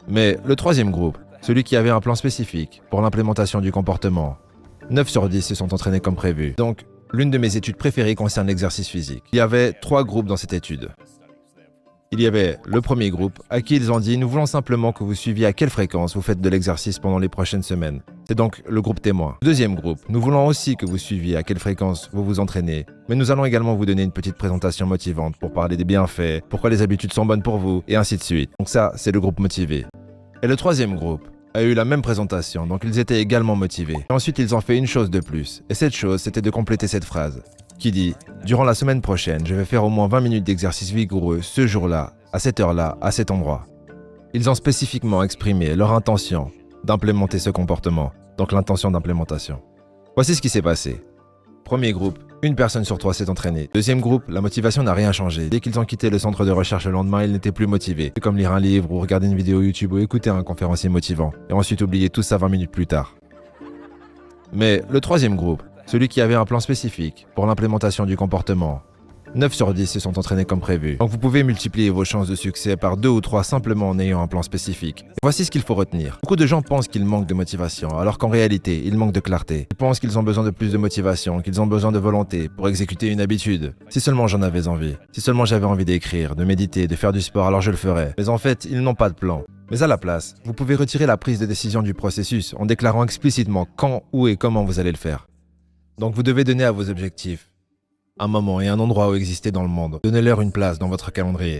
Mais le troisième groupe, celui qui avait un plan spécifique pour l'implémentation du comportement, 9 sur 10 se sont entraînés comme prévu. Donc, l'une de mes études préférées concerne l'exercice physique. Il y avait 3 groupes dans cette étude. Il y avait le premier groupe, à qui ils ont dit « Nous voulons simplement que vous suiviez à quelle fréquence vous faites de l'exercice pendant les prochaines semaines. » C'est donc le groupe témoin. Deuxième groupe, nous voulons aussi que vous suiviez à quelle fréquence vous vous entraînez, mais nous allons également vous donner une petite présentation motivante pour parler des bienfaits, pourquoi les habitudes sont bonnes pour vous, et ainsi de suite. Donc ça, c'est le groupe motivé. Et le troisième groupe a eu la même présentation, donc ils étaient également motivés. Et ensuite, ils ont fait une chose de plus, et cette chose, c'était de compléter cette phrase, qui dit « Durant la semaine prochaine, je vais faire au moins 20 minutes d'exercice vigoureux ce jour-là, à cette heure-là, à cet endroit. » Ils ont spécifiquement exprimé leur intention d'implémenter ce comportement, donc l'intention d'implémentation. Voici ce qui s'est passé. Premier groupe, une personne sur 3 s'est entraînée. Deuxième groupe, la motivation n'a rien changé. Dès qu'ils ont quitté le centre de recherche le lendemain, ils n'étaient plus motivés. C'est comme lire un livre ou regarder une vidéo YouTube ou écouter un conférencier motivant. Et ensuite oublier tout ça 20 minutes plus tard. Mais le troisième groupe, celui qui avait un plan spécifique pour l'implémentation du comportement, 9 sur 10 se sont entraînés comme prévu. Donc vous pouvez multiplier vos chances de succès par 2 ou 3 simplement en ayant un plan spécifique. Voici ce qu'il faut retenir. Beaucoup de gens pensent qu'ils manquent de motivation, alors qu'en réalité, ils manquent de clarté. Ils pensent qu'ils ont besoin de plus de motivation, qu'ils ont besoin de volonté pour exécuter une habitude. Si seulement j'en avais envie. Si seulement j'avais envie d'écrire, de méditer, de faire du sport, alors je le ferais. Mais en fait, ils n'ont pas de plan. Mais à la place, vous pouvez retirer la prise de décision du processus en déclarant explicitement quand, où et comment vous allez le faire. Donc vous devez donner à vos objectifs un moment et un endroit où exister dans le monde. Donnez-leur une place dans votre calendrier.